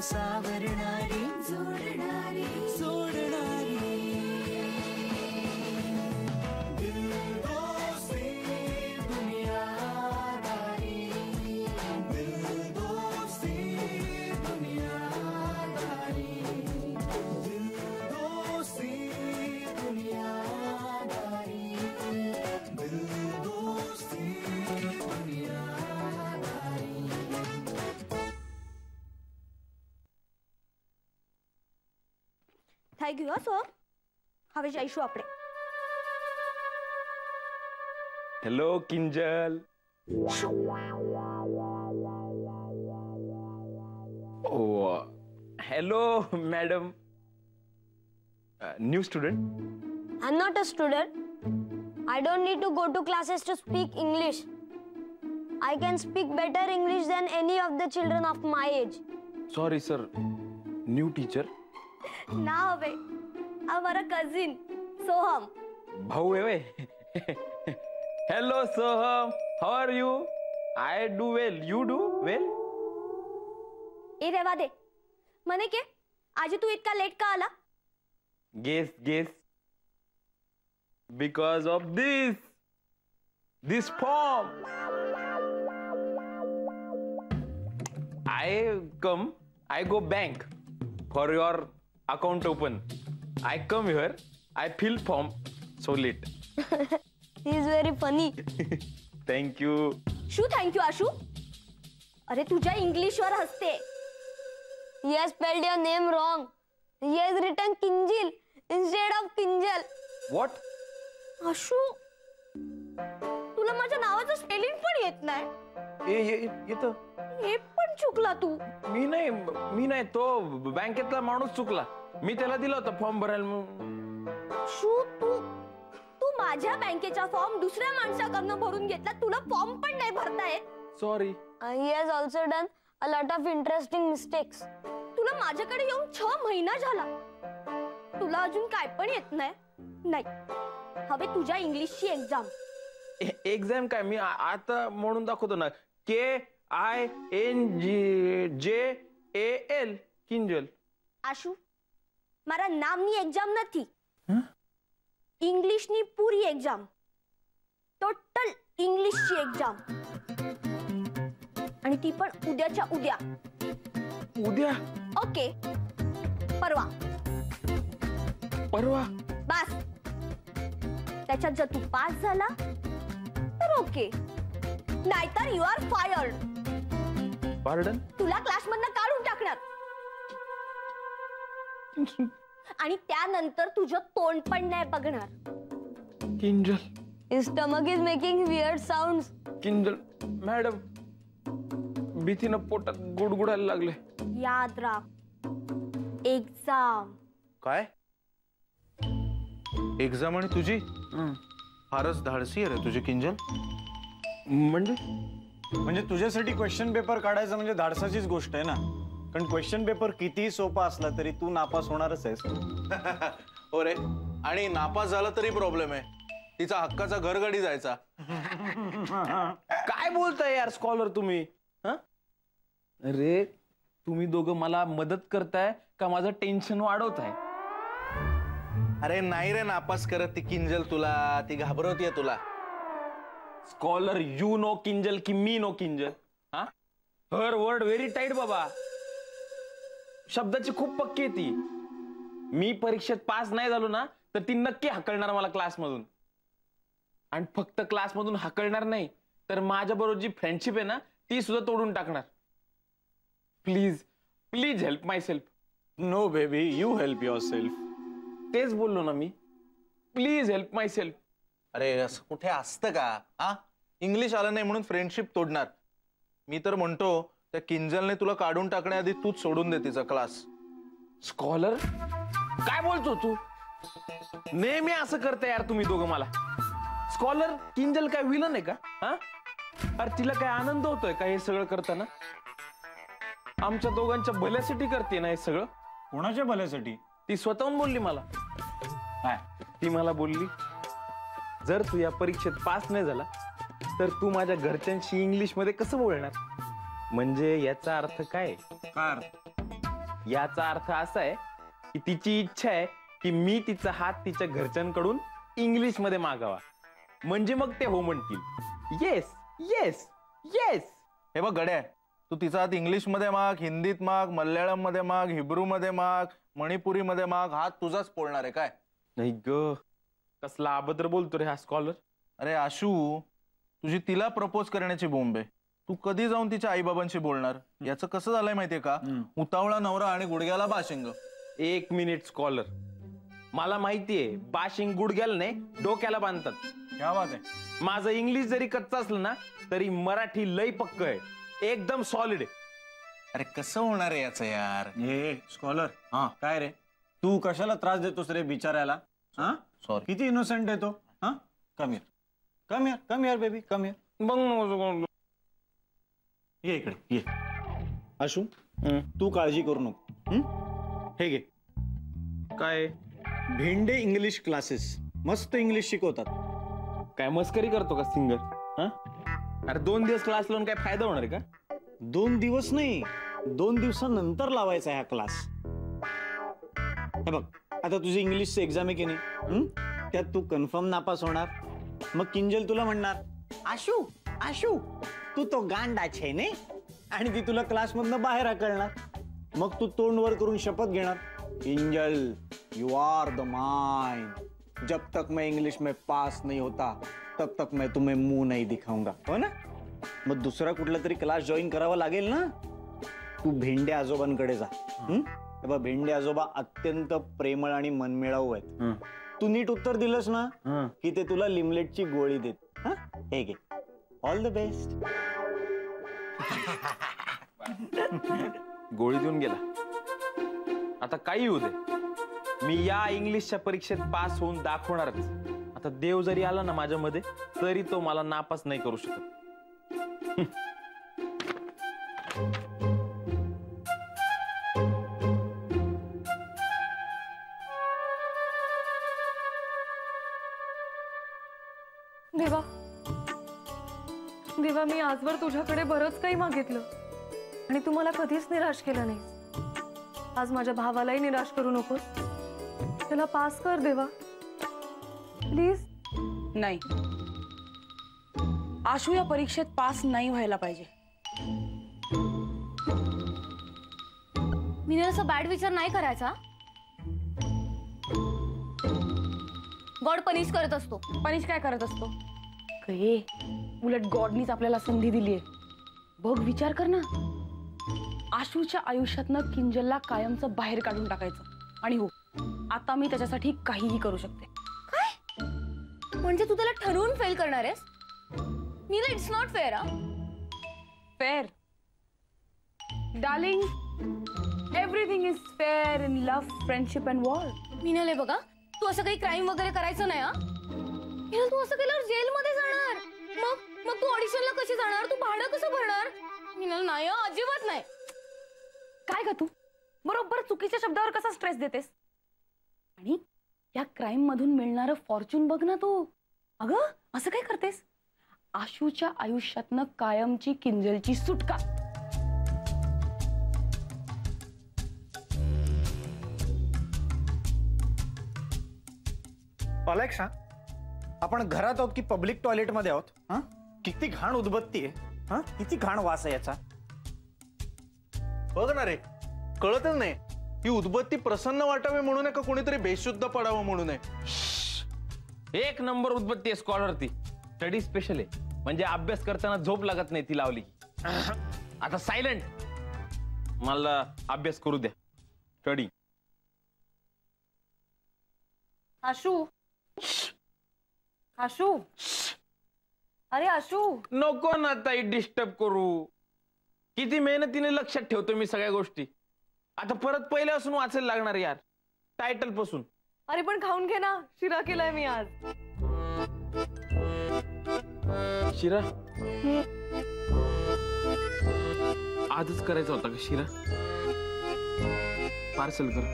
सावरणारी जोडणारी सोडणारी दिल दोस्ती दुनियादारी दिल दोस्ती दुनियादारी दिल दोस्ती दुनियादारी दिल दोस्ती दुनियादारी. થઈ ગયો છો હવે જઈશું આપણે. Hello Kinjal. Oh hello madam. New student? I'm not a student. I don't need to go to classes to speak English. I can speak better English than any of the children of my age. Sorry sir. New teacher? ના હવે આ મારા cousin Soham. ભાઉ હવે. Hello Soham, how are you? I do well, you do well? એ રહેવા દે. મને કે આજે તું इतना लेट का आला? Guess. Because of this form. I go bank for your account open. I come here, I fill form, so late. He is very funny. Thank you. Shoe thank you Ashu? अरे तुझ्या इंग्लिशवर हसते. He has spelled your name wrong. He has written Kinjil instead of Kinjal. What? Ashu तुला माझ्या नावाचं spelling पण येत नाही. ये तो हे पण चुकला तू. मी नाही तो बँकेतला माणूस चुकला. मी त्याला दिला होता फॉर्म भरायला. शू तू माझ्या बँकेचा फॉर्म दुसऱ्या माणसाकडनं भरून घेतला. तुला फॉर्म पण नाही भरता येत. Sorry. He has also done a lot of interesting mistakes. तुला माझ्याकडे येऊन 6 महिना झाला. तुला अजून काय पण येत नाही. हवे तुझ्या इंग्लिशची एक्झाम. एक्झाम काय? मी आता म्हणून दाखवतो ना. KINJAL किंजल. आशू मारा नामनी एक्झाम નથી. इंग्लिशनी पूरी एक्झाम. टोटल इंग्लिशची एक्झाम. आणि ती पण उद्याच्या उद्या. उद्या? ओके. परवा बस. त्याच्यात जर तू पास झाला तर ओके, नाहीतर यू आर फायर्ड. पार्डन? तुला क्लासमधनं काढून टाकणार. आणि त्यानंतर तुझं तोंड पण नाही बघणार. Kinjal. His stomach is making weird sounds. Kinjal madam, भीतीनं पोटात गुडगुडायला लागले. याद राख, एक्झाम. काय एक्झाम? आणि तुझी फारच धाडसी आहे रे तुझी किंजल. म्हणजे तुझ्यासाठी क्वेश्चन पेपर काढायचं म्हणजे धाडसाचीच गोष्ट आहे ना. कारण क्वेश्चन पेपर किती सोपा असला तरी तू नापास होणारच आहेस. हो रे. आणि नापास झाला तरी प्रॉब्लेम आहे. तिचा हक्काचा घरगाडी जायचा. काय बोलताय यार स्कॉलर तुम्ही? अरे तुम्ही दोघं मला मदत करताय का माझं टेन्शन वाढवताय? अरे नाही रे, नापास करत ती किंजल तुला. ती घाबरवतीये तुला. स्कॉलर यू नो किंजल की मी नो किंजल? हर वर्ड व्हेरी टाईट बाबा. शब्दाची खूप पक्की आहे ती. मी परीक्षेत पास नाही झालो ना तर ती नक्की हाकलणार मला क्लासमधून. आणि फक्त क्लासमधून हाकलणार नाही तर माझ्या बरोबर जी फ्रेंडशिप आहे ना ती सुद्धा तोडून टाकणार. Please please help myself. No baby, you help yourself. तेच बोललो ना मी. Please help myself. अरे असं कुठे असतं का? इंग्लिश आलं नाही म्हणून फ्रेंडशिप तोडणार? मी तर म्हणतो त्या किंजलने तुला काढून टाकण्याआधी तूच सोडून दे तिचा क्लास. स्कॉलर काय बोलतो तू? नेहमी असं करता यार तुम्ही दोघं मला. स्कॉलर किंजल काय विलन आहे का? अरे तिला काय आनंद होतोय का हे सगळं करताना? आमच्या दोघांच्या भल्यासाठी करते ना हे सगळं. कोणाच्या भल्यासाठी? ती स्वतःहून बोलली मला. ती मला बोलली जर तू या परीक्षेत पास नाही झाला तर तू माझ्या घरच्यांशी इंग्लिश मध्ये कसं बोलणार? म्हणजे याचा अर्थ काय? याचा अर्थ असा आहे की तिची इच्छा आहे की मी तिचा हात तिच्या घरच्यांकडून इंग्लिश मध्ये मागावा, म्हणजे मग ते हो म्हणतील. Yes yes yes. हे बघ गड्या, तू तिचा हात इंग्लिश मध्ये माग, हिंदीत माग, मल्याळम मध्ये माग, हिब्रू मध्ये माग, मणिपुरी मध्ये माग, हात तुझाच पोळणार आहे काय? नाही ग, कसला अभद्र बोलतो रे हा स्कॉलर. अरे आशू, तुझी तिला प्रपोज करण्याची बोंब आहे. तू कधी जाऊन तिच्या आईबाबांशी बोलणार? याचं कसं झालंय माहितीये का? उतावळा नवरा आणि गुडघ्याला बाशिंग. 1 मिनिट स्कॉलर, मला माहितीये बाशिंग गुडघ्याला नाही डोक्याला बांधतात. क्या बात आहे. माझं इंग्लिश जरी कच्चं असलं ना तरी मराठी लय पक्क आहे, एकदम सॉलिड आहे. अरे कसं होणार आहे याचं यार? हे स्कॉलर, हा काय रे तू कशाला त्रास देतोस रे बिचाऱ्याला? हा सॉरी. किती इनोसेंट आहे तो. हा come here, come here, come here baby, come here. मग ये इकडे ये. आशू, तू काळजी करू नको. हे घे काय भेंडे इंग्लिश क्लासेस, मस्त इंग्लिश शिकवतात. काय मस्करी करतो का सिंगर? हा अरे 2 दिवस क्लास लावून काय फायदा होणार आहे का? 2 दिवस नाही, 2 दिवसानंतर लावायचा हा क्लास. हे बघ, आता तुझी इंग्लिशची एक्झाम आहे की नाही, त्यात तू कन्फर्म नापास होणार. मग किंजल तुला म्हणणार, आशू आशू तू तो गांडा छे ने, आणि ती तुला क्लासमधनं बाहेर हाकलणार. मग तू तोंड वर करून शपथ घेणार, Kinjal you are the mine, जब तक मैं इंग्लिश में पास नहीं होता तब तक मैं तुम्हें मुंह नहीं दिखाऊंगा. हो ना? मग दुसरा कुठला तरी क्लास जॉईन करावा लागेल ना. तू भेंडे आजोबांकडे जा. तेव्हा भेंडे आजोबा अत्यंत प्रेमळ आणि मनमिळाऊ आहेत. तू नीट उत्तर दिलंस ना की ते तुला लिमलेटची गोळी देत. हा हे घे, ऑल द बेस्ट. गोळी देऊन गेला. आता काही होऊ दे, मी या इंग्लिशच्या परीक्षेत पास होऊन दाखवणारच. आता देव जरी आला ना माझ्यामध्ये तरी तो मला नापास नाही करू शकत. देवा देवा, मी आजवर तुझ्याकडे बरंच काही मागितलं आणि तू मला कधीच निराश केलं नाही. आज माझ्या भावालाही निराश करू नकोस. त्याला पास कर देवा, प्लीज. नाही, आशू या परीक्षेत पास नाही व्हायला पाहिजे. मी असा बॅड विचार नाही करायचा. गॉड पनिश करत असतो. पनिश काय करत असतो? काय उलट गॉडनीच आपल्याला संधी दिलीये. बघ, विचार कर ना, आशूच्या आयुष्यातनं किंजलला कायमचं बाहेर काढून टाकायचं. आणि हो, आता मी त्याच्यासाठी काहीही करू शकते. काय म्हणजे तू त्याला ठरवून फेल करणार आहेस? Meena, it's not fair. Fair darling, everything is fair in love, friendship and war. मीनाले बघा, तू असं काही क्राईम वगैरे करायचं नाही. हा मीना, तू असं केल्यावर जेलमध्ये जाणार. मग मग तू ऑडिशनला कशी जाणार? तू भाडं कसं भरणार? मीना नाही, अजिबात नाही. काय ग तू बरोबर चुकीच्या शब्दावर कसा स्ट्रेस देतेस? आणि या क्राईम मधून मिळणारं फॉर्च्यून बघ ना तू. अगं असं काय करतेस? आशूच्या आयुष्यातनं कायमची किंजलची सुटका. अलेक्सा, आपण घरात आहोत की पब्लिक टॉयलेट मध्ये आहोत? हा किती घाण उदबत्ती आहे. हा किती घाण वास आहे याचा. बघ ना रे, कळतच नाही ही उदबत्ती प्रसन्न वाटावी म्हणून आहे का कोणीतरी बेशुद्ध पडावं म्हणून आहे? 1 नंबर उदबत्ती आहे स्कॉलर. ती स्टडी स्पेशल आहे, म्हणजे अभ्यास करताना झोप लागत नाही ती लावली. आता सायलेंट, मला अभ्यास करू द्या. स्टडी. आशू, आशू, अरे आशू. नको ना ताई डिस्टर्ब करू. किती मेहनतीने लक्षात ठेवतो मी सगळ्या गोष्टी. आता परत पहिल्यापासून वाचायला लागणार यार, टायटल पासून. अरे पण खाऊन घे ना, शिरा केलाय मी आज. शिरा आजच करायचा होता का शिरा? पार्सल कर.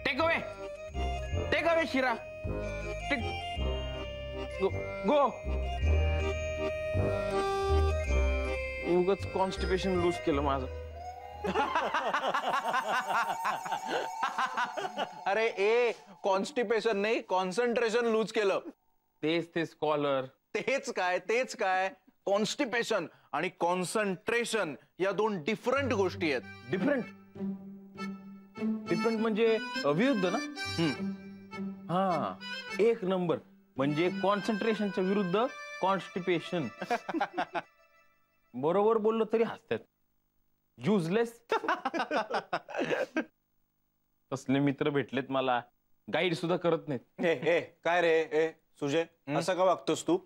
टेक अवे शिरा. गो. उगाच कॉन्स्टिपेशन लूज केलं माझं. अरे ए कॉन्स्टिपेशन नाही, कॉन्सन्ट्रेशन लूज केलं. तेच ते स्कॉलर. तेच काय कॉन्स्टिपेशन आणि कॉन्सन्ट्रेशन या दोन डिफरंट गोष्टी आहेत. डिफरंट म्हणजे विरुद्ध ना. हा, एक नंबर. म्हणजे कॉन्सन्ट्रेशनच्या विरुद्ध कॉन्स्टिपेशन. बरोबर बोललो तरी हसतात. युजलेस. कसले मित्र भेटलेत मला, गाईड सुद्धा करत नाहीत. ए काय रे ए सुजय, असं का वागतोस तू?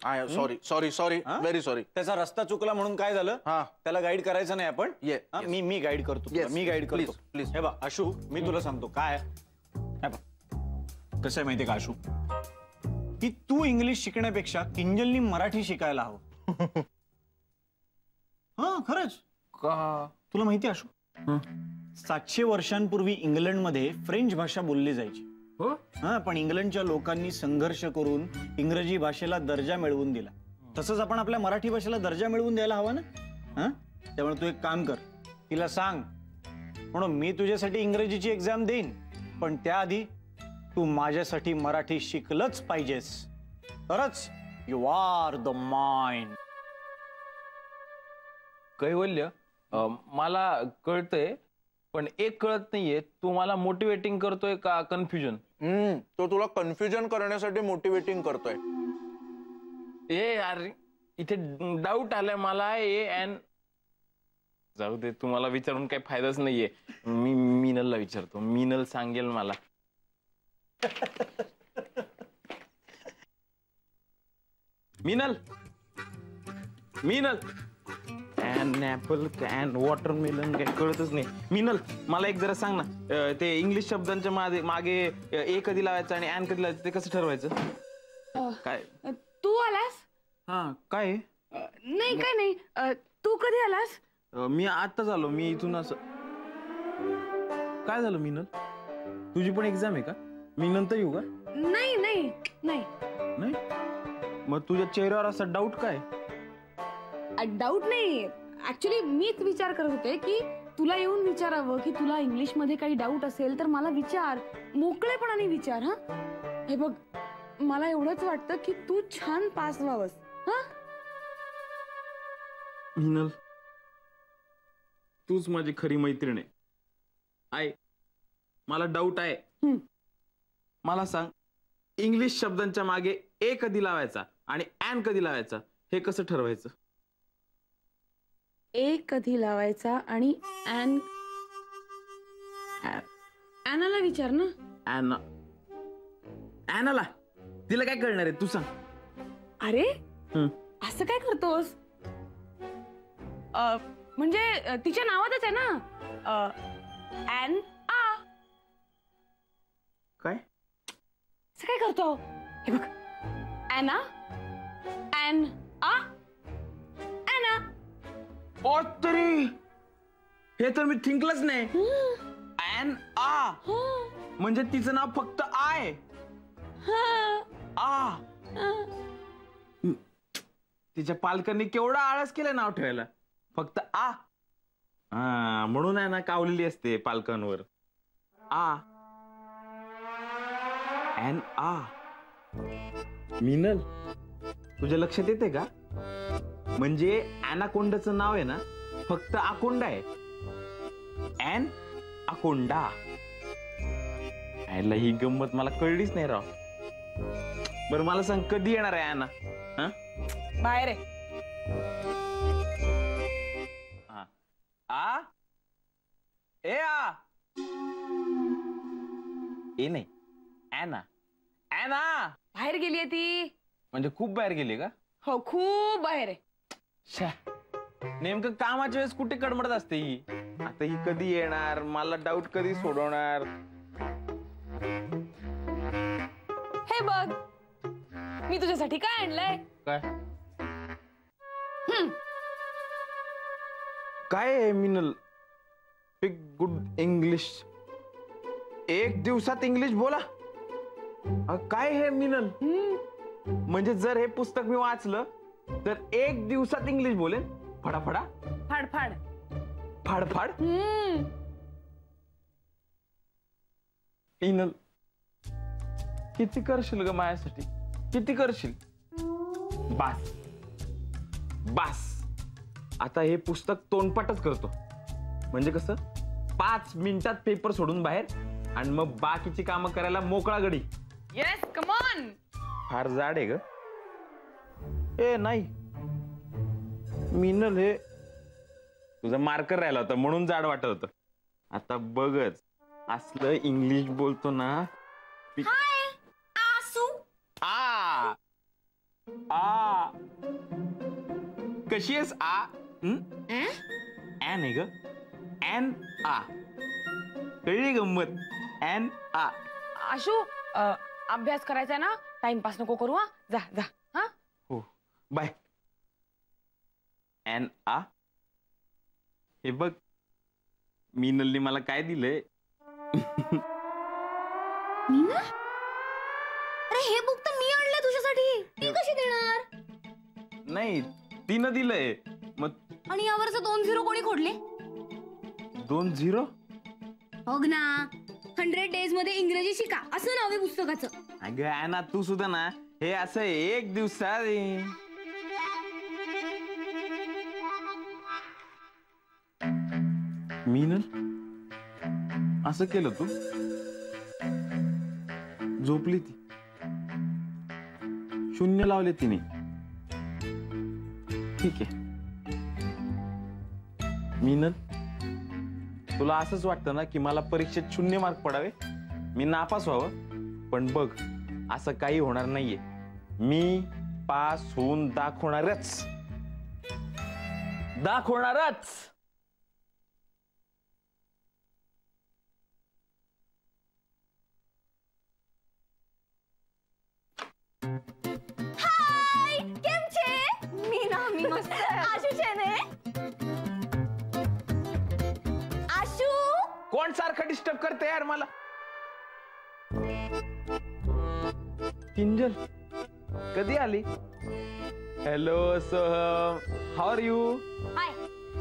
सॉरी हा? Very sorry. त्याचा रस्ता चुकला म्हणून काय झालं? हा. त्याला गाईड करायचं नाही आपण? Yes. मी गाईड करतो तुला. Yes. मी गाईड करतो. Please, please. हे बघ आशू, मी तुला सांगतो काय हे बघ, कसं आहे माहितीये का आशू, की तू इंग्लिश शिकण्यापेक्षा किंजलनी मराठी शिकायला हवं. हा खरंच. का? तुला माहिती आशू, 700 वर्षांपूर्वी इंग्लंडमध्ये फ्रेंच भाषा बोलली जायची. हो? हा, पण इंग्लंडच्या लोकांनी संघर्ष करून इंग्रजी भाषेला दर्जा मिळवून दिला. तसंच आपण आपल्या मराठी भाषेला दर्जा मिळवून द्यायला हवा ना. हा, त्यामुळे तू एक काम कर, तिला सांग म्हणून मी तुझ्यासाठी इंग्रजीची एक्झाम देईन, पण त्याआधी तू माझ्यासाठी मराठी शिकलंच पाहिजेस. तरच यू आर द माइंड. कैवल्य, मला कळतंय, पण एक कळत नाहीये, तू मला मोटिवेटिंग करतोय का कन्फ्युजन? तो तुला कन्फ्युजन करण्यासाठी मोटिवेटिंग करतोय. ए यार, इथे डाऊट आलाय मला. जाऊ दे, तुम्हाला विचारून काही फायदाच नाहीये. मी मीनलला विचारतो, मीनल सांगेल मला. Meenal, can apple, can watermelon, काही कळतच नाही. मीनल, मला एक जरा सांग ना, ते इंग्लिश शब्दांच्या मागे ए कधी लावायचं आणि ॲन कधी लावायचं ते कसं ठरवायचं? काय तू आलास? हा, काय नाही काय नाही. तू कधी आलास? मी आत्ताच आलो. मी इथून असं. काय झालं मीनल, तुझी पण एक्झाम आहे का? मी नंतर येऊ का? नाही नाही नाही. नाही, मग तुझ्या चेहऱ्यावर असा डाऊट काय? डाऊट नाही, ऍक्च्युली मीच विचार करत होते की तुला येऊन विचारावं की तुला इंग्लिश मध्ये काही डाऊट असेल तर मला विचार, मोकळेपणाने विचार. हा, हे बघ, मला एवढंच वाटतं की तू छान पास व्हावंस. हा मीनल, तूच माझी खरी मैत्रीण आहे. मला डाऊट आहे. मला सांग, इंग्लिश शब्दांच्या मागे ए कधी लावायचा आणि ॲन कधी लावायचा हे कसं ठरवायचं? ए कधी लावायचा आणि ॲनाला विचार ना. ॲनाला? तिला काय कळणार आहे, तू सांग. अरे असं काय करतोस? म्हणजे तिच्या नावातच आहे ना, ॲन आ. काय असं काय करतो? हे बघ, ॲना, ॲन आ, ॲना. ओ तरी, हे तर मी थिंकलंच नाही. ॲन आ म्हणजे तिचं नाव फक्त आय. आ. तिच्या पालकांनी केवढा आळस केला नाव ठेवायला, फक्त आ. म्हणून आहे ना, कावलेली असते पालकांवर. आ, ॲन आ. मीनल, तुझ्या लक्षात येते का? म्हणजे ॲनाकोंडाचं नाव आहे ना, फक्त आकोंडा आहे. ॲन आकोंडा. यायला ही गंमत मला कळलीच नाही राव. बरं मला सांग, कधी येणार आहे ॲना? बाहेर आहे. आ ए आ ए नाही, ॲना. ॲना बाहेर गेलीये ती. म्हणजे खूप बाहेर गेली का? हो, खूप बाहेर आहे. नेमकं कामाच्या वेळेस कुठे कडमडत असते ही. आता ही कधी येणार, मला डाऊट कधी सोडवणार? हे बघ, मी तुझ्यासाठी काय आणलंय? काय काय आहे मीनल? Speak good English. एक दिवसात इंग्लिश बोला. काय हे मीनल? म्हणजे जर हे पुस्तक मी वाचलं तर एक दिवसात इंग्लिश बोलेन फडाफडा? फाड फाड. फाडफाड इनल किती करशील ग माझ्यासाठी किती करशील बास बास आता हे पुस्तक तोंडपाठच करतो म्हणजे कसं 5 मिनिटात पेपर सोडून बाहेर आणि मग बाकीची कामं करायला मोकळा गडी येस कम ऑन. फार जाड आहे ग ए नाही मिनल हे तुझा मार्कर राहिला होता म्हणून जाड वाटत होतं आता बघच असलं इंग्लिश बोलतो ना हाय आसू. आ आ कशी आहेस आ नाही ग एन आ कळली गंमत एन आ आशू अभ्यास करायचा ना टाइमपास नको करू हा जा जा हा. हो बाय एन आ हे बघ मीनलने मला काय दिलंय अरे हे बुक तर मी आणलं तुझ्यासाठी ती कशी देणार. नाही तिनं दिलंय मग आणि यावरचं 2 झिरो कोणी खोडले. 2 0 बघ ना 100 डेज मध्ये इंग्रजी शिका असं नाव आहे पुस्तकाचं. अगं ॲना तू सुद्धा ना हे असं 1 दिवसात मीनल असं केलं तू झोपली ती 0 लावले तिने ठीक आहे मीनल तुला असंच वाटतं ना की मला परीक्षेत 0 मार्क पडावे मी नापास व्हावं पण बघ असं काही होणार नाहीये मी पास होऊन दाखवणारच हाय केम छे. मी मस्त आशू छे ने. आशू कोण सारखं डिस्टर्ब करते यार मला किंजल कधी आली hello Soham how are you hi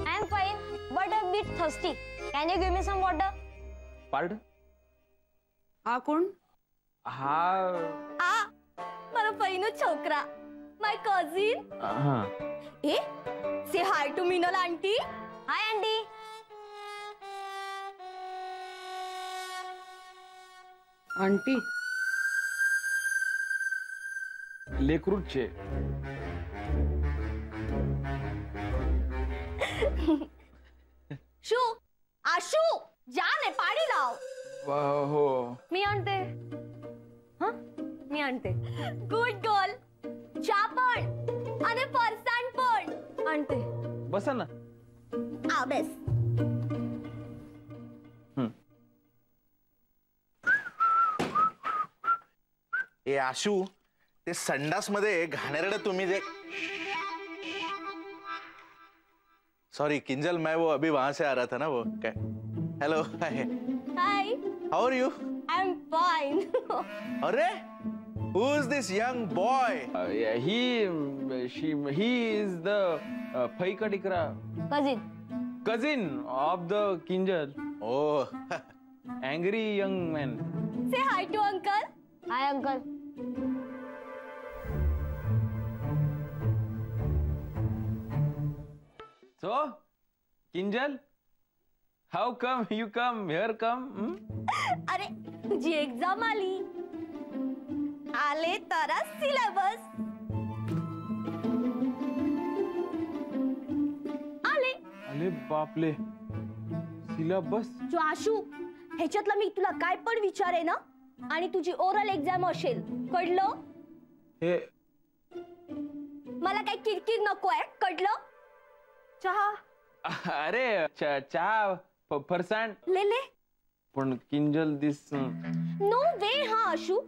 I am fine but a bit thirsty. Can you give me some water. पार्ड हा कोण हा आ मारा पहिनो छोकरा माय कझिन. हा ए say hi to Meenal aunty. Hi aunty. Aunty लेकरूचे शू आशू जान आहे पाणी लाव. हो मी आणते. हा मी आणते. Good girl. चहा पण आणि फरसाण पण आणते. बसा ना अभ्यास. ए आशू ते संडास मध्ये घाणेरडं तुम्ही जे सॉरी किंजल मैं वो अभी वहां से आ रहा था ना वो क्या hello hi hi how are you I am fine. अरे who is this young boy he is the फैकडिकरा cousin of the Kinjal oh angry young man. Say hi to uncle. Hi uncle. So, Kinjal, how come you come here? अरे तुझी exam आली. आले तरच syllabus. आले. अरे बापले सिलेबस. जो आशू ह्याच्यातलं मी तुला काय पण विचारे ना आणि तुझी ओरल एक्झाम असेल कळलं. हे मला काही किरकिर नको आहे कळलं. चहा अरे चहा फरसाण ले ले. पण किंजल दिस नो वे. हा आशू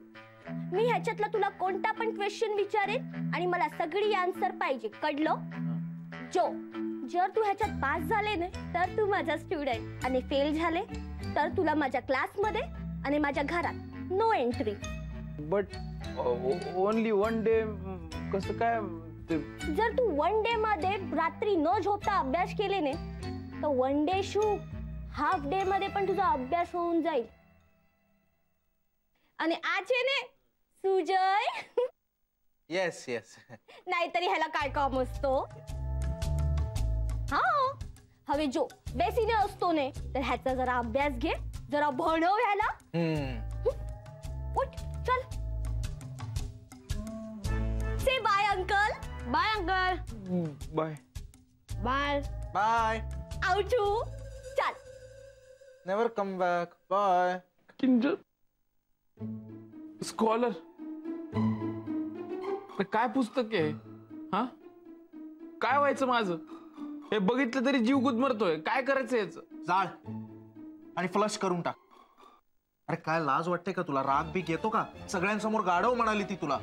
मी ह्याच्यातला तुला कोणता पण क्वेश्चन विचारेन आणि मला सगळी आन्सर पाहिजे कळलं. जो जर तू ह्याच्यात पास झाले ना तर तू माझा स्टुडंट आणि फेल झाले तर तुला माझ्या क्लासमध्ये आणि माझ्या घरात no entry. But only 1 day कसं काय जर तू 1 डे मध्ये रात्री न झोपता अभ्यास केले ने तर one day shoot, half day मध्ये पण तुझा अभ्यास होऊन जाईल. आणि आज आहे ने सुजय येस येस. नाहीतरी ह्याला काय काम असतो. हा हवे जो बेसिने असतो ने तर ह्याचा जरा अभ्यास घे, जरा भणव ह्याला. उठ चल. Say bye uncle. Bye uncle. Bye. Bye. Bye. Out. चल. Never come back. Bye. Kinjal scholar काय पुस्तक आहे? हा काय व्हायचं माझं? हे बघितलं तरी जीव गुदमरतोय. काय करायचं याचं? जाळ आणि फ्लश करून टाक. अरे काय लाज वाटते का तुला? राग बीक येतो का? सगळ्यांसमोर गाढव म्हणाली ती तुला.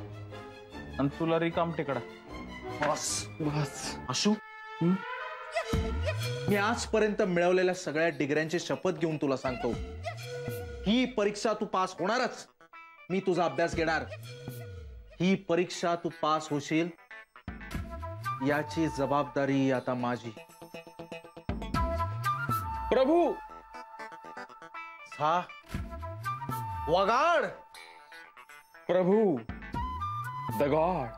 आणि तुला रिकाम टेकडा. बस बस. आशू, मी आजपर्यंत मिळवलेल्या सगळ्या डिग्र्यांची शपथ घेऊन तुला सांगतो, ही परीक्षा तू पास होणारच. मी तुझा अभ्यास घेणार. ही परीक्षा तू पास होशील याची जबाबदारी आता माझी. प्रभू हा वगाड. प्रभू द गॉड.